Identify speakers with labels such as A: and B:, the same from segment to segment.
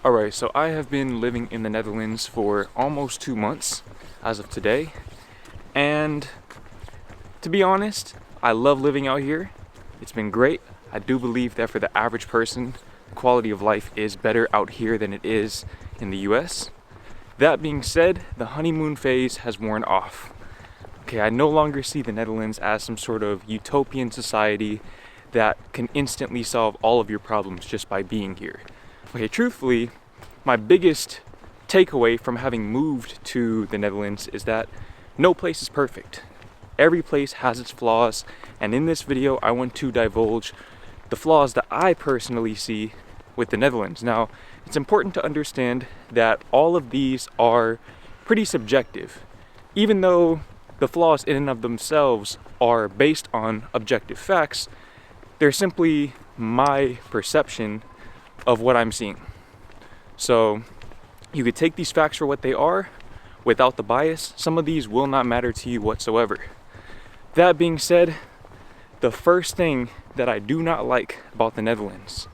A: Alright, so I have been living in the Netherlands for almost 2 months as of today, and to be honest, I love living out here. It's been great. I do believe that for the average person, the quality of life is better out here than it is in the US. That being said, the honeymoon phase has worn off. Okay, I no longer see the Netherlands as some sort of utopian society that can instantly solve all of your problems just by being here. Okay, truthfully, my biggest takeaway from having moved to the Netherlands is that no place is perfect. Every place has its flaws, and in this video I want to divulge the flaws that I personally see with the Netherlands. Now, it's important to understand that all of these are pretty subjective. Even though the flaws in and of themselves are based on objective facts, they're simply my perception of what I'm seeing. So you could take these facts for what they are without the bias. Some of these will not matter to you whatsoever. That being said, the first thing that I do not like about the Netherlands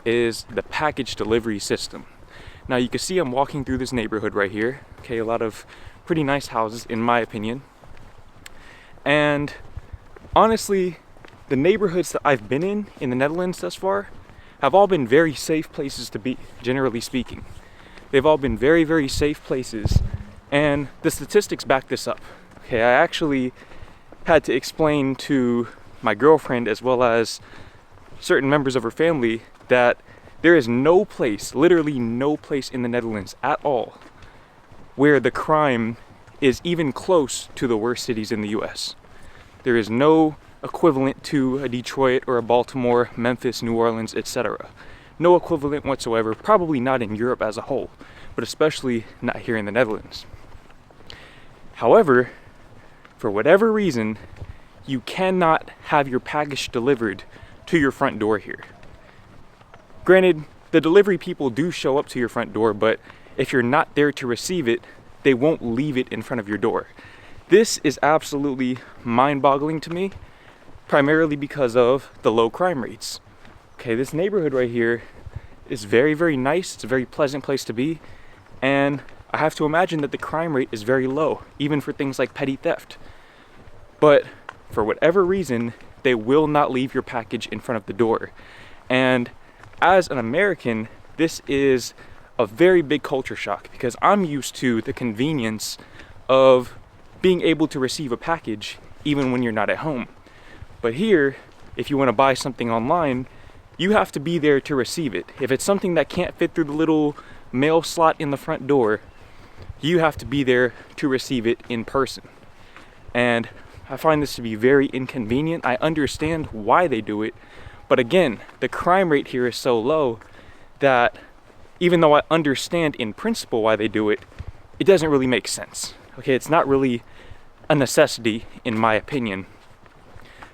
A: is the package delivery system. Now you can see I'm walking through this neighborhood right here. Okay, a lot of pretty nice houses in my opinion. And honestly, the neighborhoods that I've been in the Netherlands thus far have all been very safe places to be, generally speaking. They've all been very, very safe places, and the statistics back this up. Okay, I actually had to explain to my girlfriend as well as certain members of her family that there is no place, literally no place in the Netherlands at all where the crime is even close to the worst cities in the US. There is no equivalent to a Detroit or a Baltimore, Memphis, New Orleans, etc. No equivalent whatsoever, probably not in Europe as a whole, but especially not here in the Netherlands. However, for whatever reason, you cannot have your package delivered to your front door here. Granted, the delivery people do show up to your front door, but if you're not there to receive it, they won't leave it in front of your door. This is absolutely mind-boggling to me, primarily because of the low crime rates. Okay, this neighborhood right here is very, very nice. It's a very pleasant place to be, and I have to imagine that the crime rate is very low, even for things like petty theft. But for whatever reason, they will not leave your package in front of the door. And as an American, this is a very big culture shock because I'm used to the convenience of being able to receive a package even when you're not at home. But here, if you want to buy something online, you have to be there to receive it. If it's something that can't fit through the little mail slot in the front door, you have to be there to receive it in person. And I find this to be very inconvenient. I understand why they do it, but again, the crime rate here is so low that even though I understand in principle why they do it, it doesn't really make sense. Okay, it's not really a necessity in my opinion.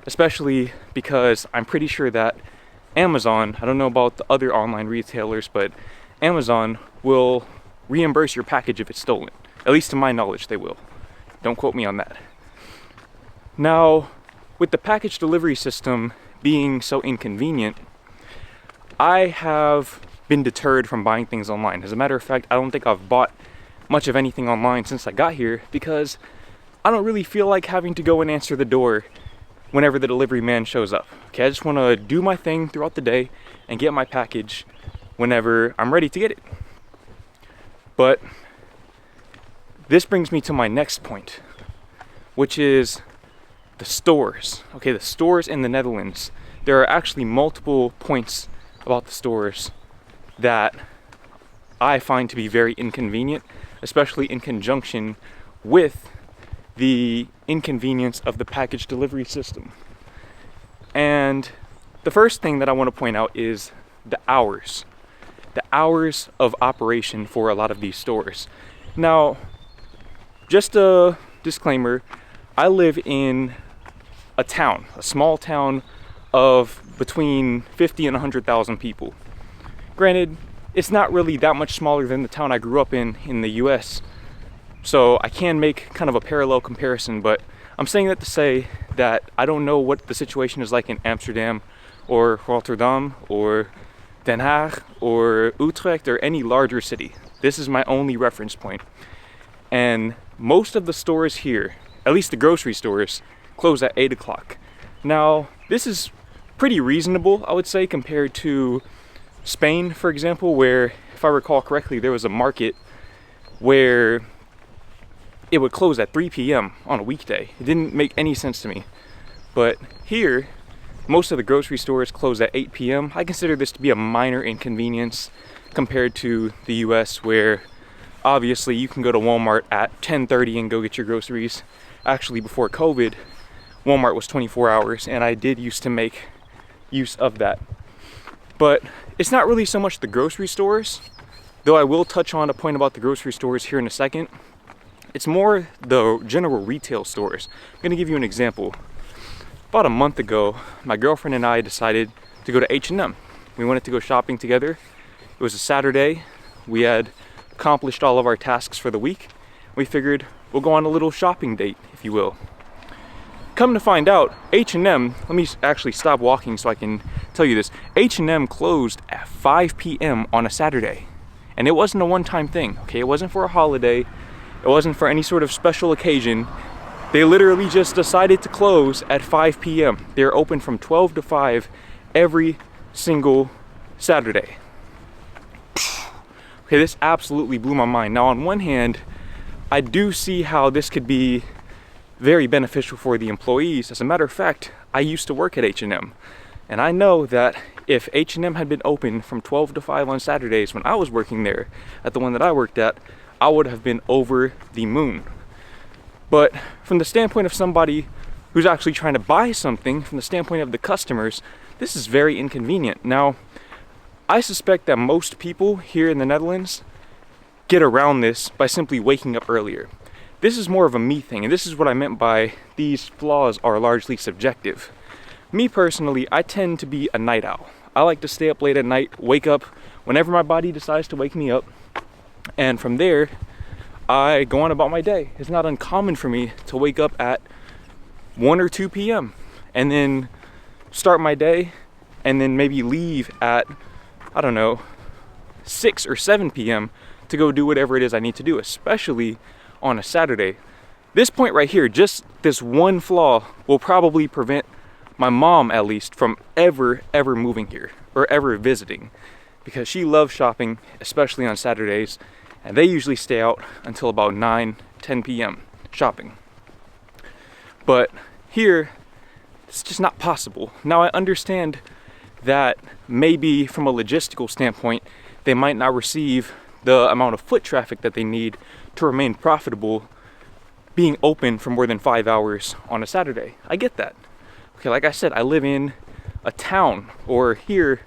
A: Especially because I'm pretty sure that Amazon, I don't know about the other online retailers, but Amazon will reimburse your package if it's stolen. At least to my knowledge, they will. Don't quote me on that. Now, with the package delivery system being so inconvenient, I have been deterred from buying things online. As a matter of fact, I don't think I've bought much of anything online since I got here because I don't really feel like having to go and answer the door whenever the delivery man shows up. Okay, I just want to do my thing throughout the day and get my package whenever I'm ready to get it. But this brings me to my next point, which is the stores. Okay, the stores in the Netherlands. There are actually multiple points about the stores that I find to be very inconvenient, especially in conjunction with the inconvenience of the package delivery system. And the first thing that I want to point out is the hours. The hours of operation for a lot of these stores. Now, just a disclaimer, I live in a town, a small town of between 50 and 100,000 people. Granted, it's not really that much smaller than the town I grew up in the US, so I can make kind of a parallel comparison, but I'm saying that to say that I don't know what the situation is like in Amsterdam or Rotterdam or Den Haag or Utrecht or any larger city. This is my only reference point. And most of the stores here, at least the grocery stores, close at 8 o'clock. Now, this is pretty reasonable, I would say, compared to Spain, for example, where, if I recall correctly, there was a market where it would close at 3 p.m. on a weekday. It didn't make any sense to me. But here, most of the grocery stores close at 8 p.m. I consider this to be a minor inconvenience compared to the US, where obviously you can go to Walmart at 10:30 and go get your groceries. Actually, before COVID, Walmart was 24 hours, and I did used to make use of that. But it's not really so much the grocery stores, though I will touch on a point about the grocery stores here in a second. It's more the general retail stores. I'm gonna give you an example. About a month ago, my girlfriend and I decided to go to H&M. We wanted to go shopping together. It was a Saturday. We had accomplished all of our tasks for the week. We figured we'll go on a little shopping date, if you will. Come to find out, H&M, let me actually stop walking so I can tell you this. H&M closed at 5 p.m. on a Saturday. And it wasn't a one-time thing, okay? It wasn't for a holiday. It wasn't for any sort of special occasion. They literally just decided to close at 5 p.m. They're open from 12 to 5 every single Saturday. Okay, this absolutely blew my mind. Now, on one hand, I do see how this could be very beneficial for the employees. As a matter of fact, I used to work at H&M, and I know that if H&M had been open from 12 to 5 on Saturdays when I was working there, at the one that I worked at, I would have been over the moon. But from the standpoint of somebody who's actually trying to buy something, from the standpoint of the customers, this is very inconvenient. Now, I suspect that most people here in the Netherlands get around this by simply waking up earlier. This is more of a me thing, and this is what I meant by these flaws are largely subjective. Me personally, I tend to be a night owl. I like to stay up late at night, wake up whenever my body decides to wake me up, and from there, I go on about my day. It's not uncommon for me to wake up at 1 or 2 p.m. and then start my day and then maybe leave at, I don't know, 6 or 7 p.m. to go do whatever it is I need to do, especially on a Saturday. This point right here, just this one flaw, will probably prevent my mom, at least, from ever moving here or ever visiting, because she loves shopping, especially on Saturdays, and they usually stay out until about 9-10 p.m. shopping. But here, it's just not possible. Now, I understand that maybe from a logistical standpoint, they might not receive the amount of foot traffic that they need to remain profitable being open for more than 5 hours on a Saturday. I get that. Okay, like I said, I live in a town, or here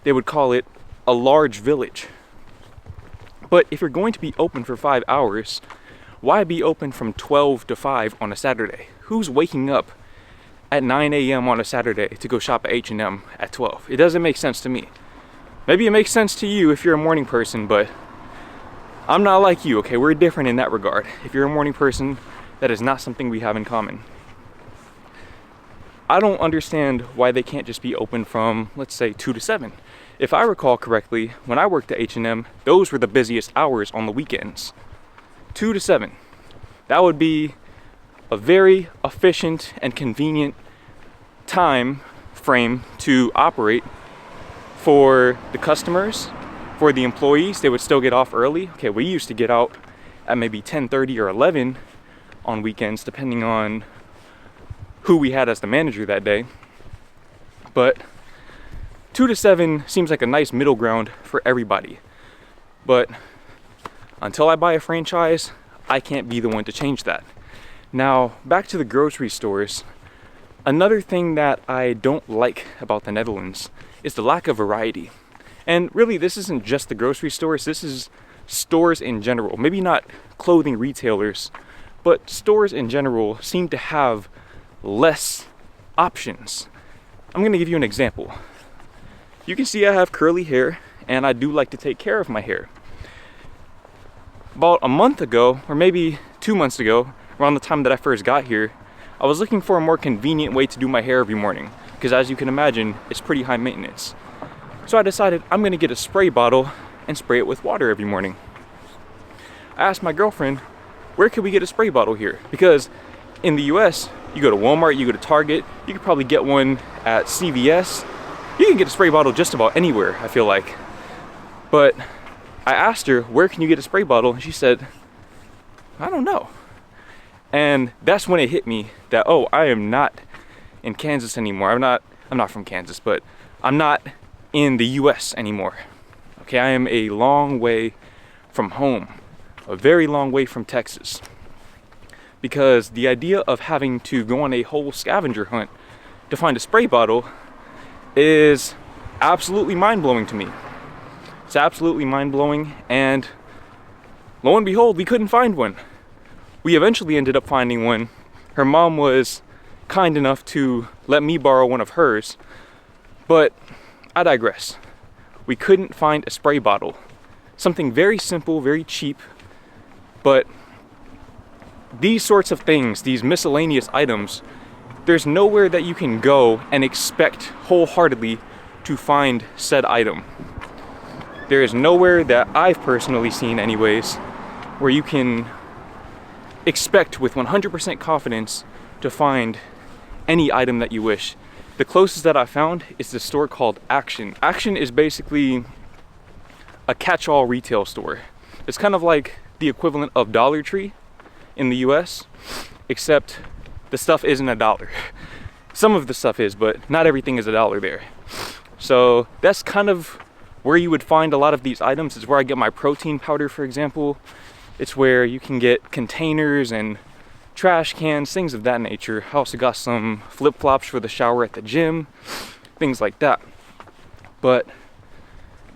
A: they would call it a large village. But if you're going to be open for 5 hours, why be open from 12 to 5 on a Saturday? Who's waking up at 9 a.m. on a Saturday to go shop at H&M at 12? It doesn't make sense to me. Maybe it makes sense to you if you're a morning person, but I'm not like you, okay? We're different in that regard. If you're a morning person, that is not something we have in common. I don't understand why they can't just be open from, let's say, 2 to 7. If I recall correctly, when I worked at H&M, those were the busiest hours on the weekends. 2 to 7. That would be a very efficient and convenient time frame to operate for the customers, for the employees. They would still get off early. Okay, we used to get out at maybe 10:30 or 11 on weekends, depending on who we had as the manager that day. But 2 to 7 seems like a nice middle ground for everybody. But until I buy a franchise, I can't be the one to change that. Now, back to the grocery stores. Another thing that I don't like about the Netherlands is the lack of variety. And really, this isn't just the grocery stores, this is stores in general. Maybe not clothing retailers, but stores in general seem to have less options. I'm gonna give you an example. You can see I have curly hair, and I do like to take care of my hair. About a month ago, or maybe 2 months ago, around the time that I first got here, I was looking for a more convenient way to do my hair every morning, because as you can imagine, it's pretty high maintenance. So I decided I'm gonna get a spray bottle and spray it with water every morning. I asked my girlfriend, where can we get a spray bottle here? Because in the US, you go to Walmart, you go to Target, you could probably get one at CVS. You can get a spray bottle just about anywhere, I feel like. But I asked her, where can you get a spray bottle? And she said, I don't know. And that's when it hit me that, oh, I am not in Kansas anymore. I'm not from Kansas, but I'm not in the US anymore. Okay, I am a long way from home, a very long way from Texas. Because the idea of having to go on a whole scavenger hunt to find a spray bottle is absolutely mind-blowing to me. It's absolutely mind-blowing, and lo and behold, we couldn't find one. We eventually ended up finding one. Her mom was kind enough to let me borrow one of hers, but I digress. We couldn't find a spray bottle. Something very simple, very cheap, but these sorts of things, these miscellaneous items, there's nowhere that you can go and expect wholeheartedly to find said item. There is nowhere that I've personally seen anyways where you can expect with 100% confidence to find any item that you wish. The closest that I found is the store called Action. Action is basically a catch-all retail store. It's kind of like the equivalent of Dollar Tree in the US, except the stuff isn't $1. Some of the stuff is, but not everything is $1 there. So that's kind of where you would find a lot of these items. It's where I get my protein powder, for example. It's where you can get containers and trash cans, things of that nature. I also got some flip-flops for the shower at the gym, things like that. But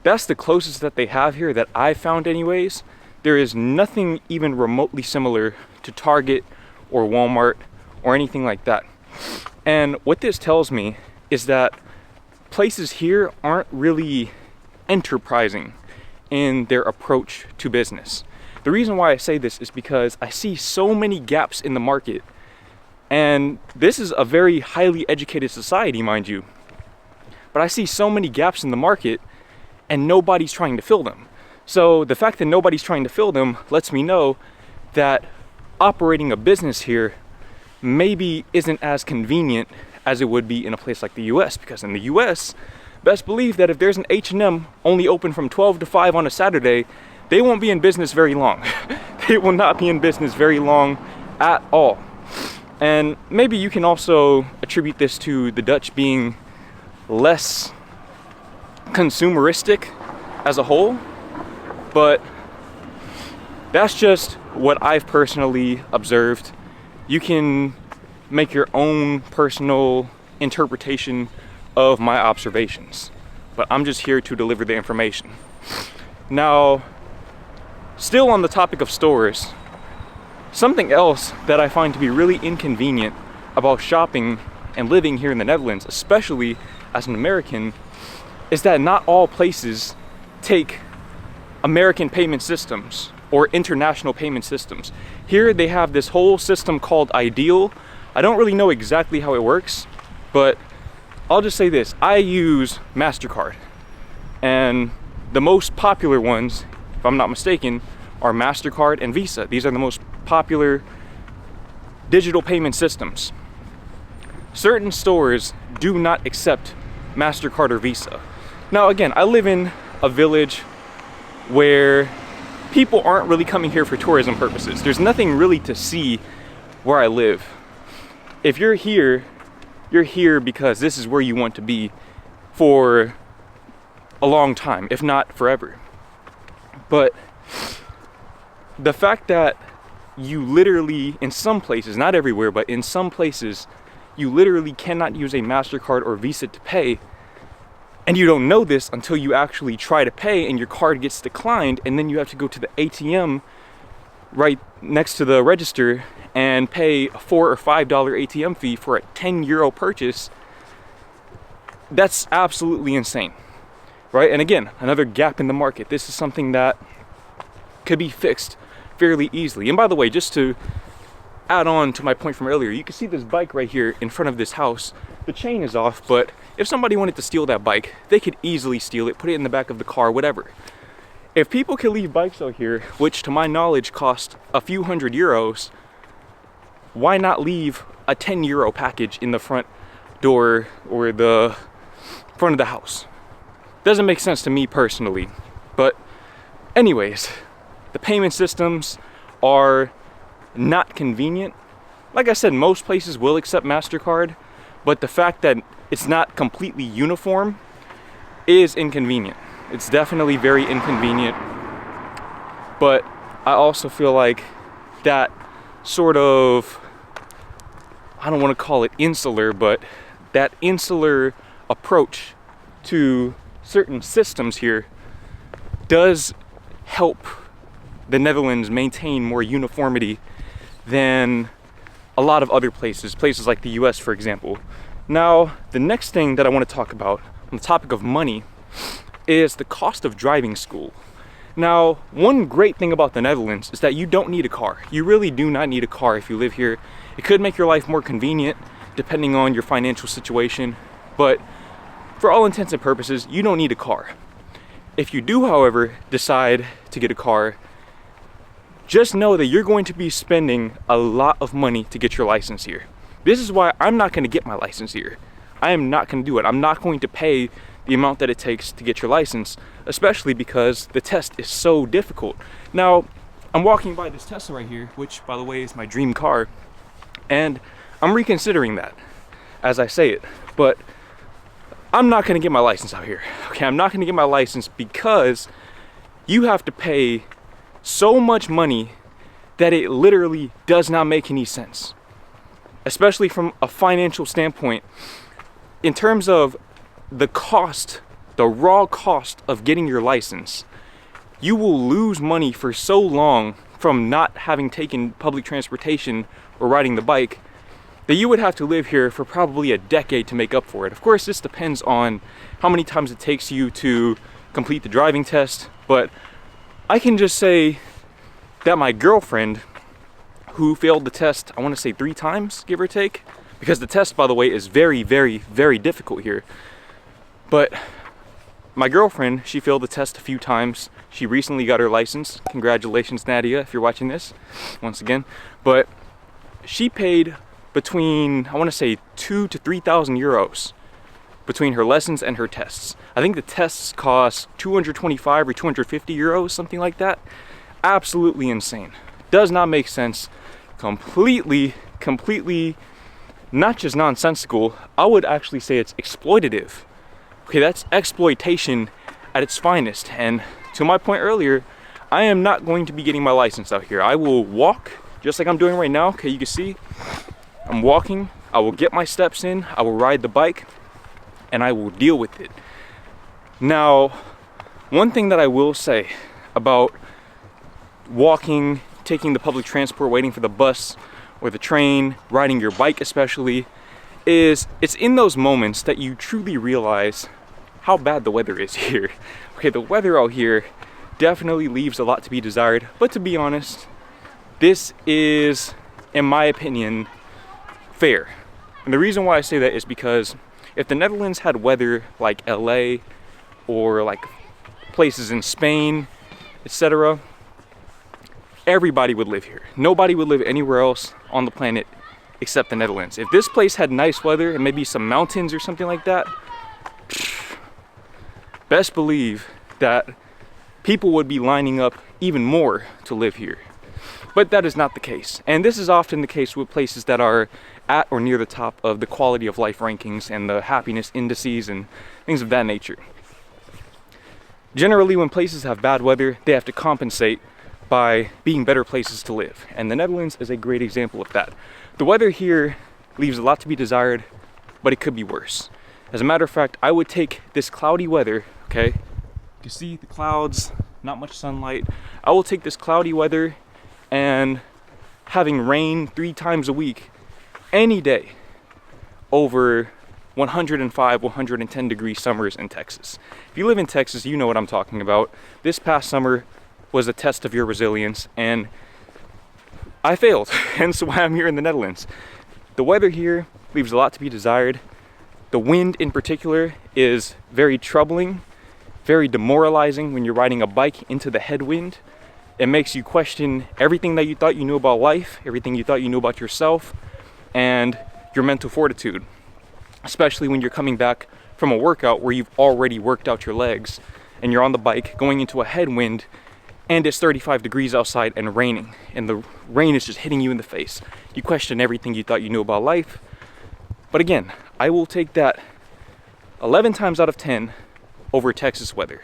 A: that's the closest that they have here that I found anyways. There is nothing even remotely similar to Target or Walmart or anything like that. And what this tells me is that places here aren't really enterprising in their approach to business. The reason why I say this is because I see so many gaps in the market, and this is a very highly educated society, mind you, but I see so many gaps in the market and nobody's trying to fill them. So the fact that nobody's trying to fill them lets me know that operating a business here maybe isn't as convenient as it would be in a place like the US, because in the US, best believe that if there's an H&M only open from 12 to 5 on a Saturday, they won't be in business very long. They will not be in business very long at all. And maybe you can also attribute this to the Dutch being less consumeristic as a whole, but that's just what I've personally observed. You can make your own personal interpretation of my observations, but I'm just here to deliver the information. Now, still on the topic of stores, something else that I find to be really inconvenient about shopping and living here in the Netherlands, especially as an American, is that not all places take American payment systems or international payment systems. Here they have this whole system called Ideal. I don't really know exactly how it works, but I'll just say this: I use MasterCard, and the most popular ones, if I'm not mistaken, are MasterCard and Visa. These are the most popular digital payment systems. Certain stores do not accept MasterCard or Visa. Now again, I live in a village where people aren't really coming here for tourism purposes. There's nothing really to see where I live. If you're here because this is where you want to be for a long time, if not forever. But the fact that you literally, in some places, not everywhere, but in some places, you literally cannot use a MasterCard or Visa to pay, and you don't know this until you actually try to pay and your card gets declined, and then you have to go to the ATM right next to the register and pay a $4 or $5 ATM fee for a €10 purchase. That's absolutely insane, right? And again, another gap in the market. This is something that could be fixed fairly easily. And by the way, just to add on to my point from earlier, you can see this bike right here in front of this house. The chain is off, but if somebody wanted to steal that bike, they could easily steal it, put it in the back of the car, whatever. If people can leave bikes out here, which to my knowledge cost a few €100, why not leave a €10 package in the front door or the front of the house? Doesn't make sense to me personally. But anyways, the payment systems are not convenient. Like I said, most places will accept MasterCard, but the fact that it's not completely uniform is inconvenient. It's definitely very inconvenient. But I also feel like that sort of, I don't want to call it insular, but that insular approach to certain systems here does help the Netherlands maintain more uniformity than a lot of other places like the US, for example. Now, the next thing that I want to talk about on the topic of money is the cost of driving school. Now, one great thing about the Netherlands is that you don't need a car. You really do not need a car if you live here. It could make your life more convenient depending on your financial situation, but for all intents and purposes, you don't need a car. If you do, however, decide to get a car, just know that you're going to be spending a lot of money to get your license here. This is why I'm not going to get my license here. I am not going to do it. I'm not going to pay the amount that it takes to get your license, especially because the test is so difficult. Now, I'm walking by this Tesla right here, which, by the way, is my dream car, and I'm reconsidering that as I say it, but I'm not going to get my license out here. Okay, I'm not going to get my license because you have to pay so much money that it literally does not make any sense, especially from a financial standpoint. In terms of the cost, the raw cost of getting your license, you will lose money for so long from not having taken public transportation or riding the bike that you would have to live here for probably a decade to make up for it. Of course, this depends on how many times it takes you to complete the driving test, but I can just say that my girlfriend, who failed the test, I want to say 3 times, give or take, because the test, by the way, is very, very, very difficult here. But my girlfriend, she failed the test a few times. She recently got her license. Congratulations, Nadia, if you're watching this, once again. But she paid between, I want to say, 2,000 to 3,000 euros between her lessons and her tests. I think the tests cost 225 or 250 euros, something like that. Absolutely insane. Does not make sense. Completely not just nonsensical. I would actually say it's exploitative. Okay, that's exploitation at its finest. And to my point earlier, I am not going to be getting my license out here. I will walk just like I'm doing right now. Okay, you can see I'm walking. I will get my steps in. I will ride the bike and I will deal with it. Now, one thing that I will say about walking, taking the public transport, waiting for the bus or the train, riding your bike especially, is it's in those moments that you truly realize how bad the weather is here. Okay, the weather out here definitely leaves a lot to be desired, but to be honest, this is, in my opinion, fair. And the reason why I say that is because if the Netherlands had weather like LA or like places in Spain, etc., everybody would live here. Nobody would live anywhere else on the planet except the Netherlands. If this place had nice weather and maybe some mountains or something like that, best believe that people would be lining up even more to live here. But that is not the case. And this is often the case with places that are at or near the top of the quality of life rankings and the happiness indices and things of that nature. Generally, when places have bad weather, they have to compensate by being better places to live. And the Netherlands is a great example of that. The weather here leaves a lot to be desired, but it could be worse. As a matter of fact, I would take this cloudy weather, okay? You can see the clouds, not much sunlight. I will take this cloudy weather and having rain 3 times a week any day over 105, 110 degree summers in Texas. If you live in Texas, you know what I'm talking about. This past summer was a test of your resilience, and I failed, hence why I'm here in the Netherlands. The weather here leaves a lot to be desired. The wind in particular is very troubling, very demoralizing when you're riding a bike into the headwind. It makes you question everything that you thought you knew about life, everything you thought you knew about yourself, and your mental fortitude, especially when you're coming back from a workout where you've already worked out your legs and you're on the bike going into a headwind and it's 35 degrees outside and raining, and the rain is just hitting you in the face. You question everything you thought you knew about life. But again, I will take that 11 times out of 10 over Texas weather.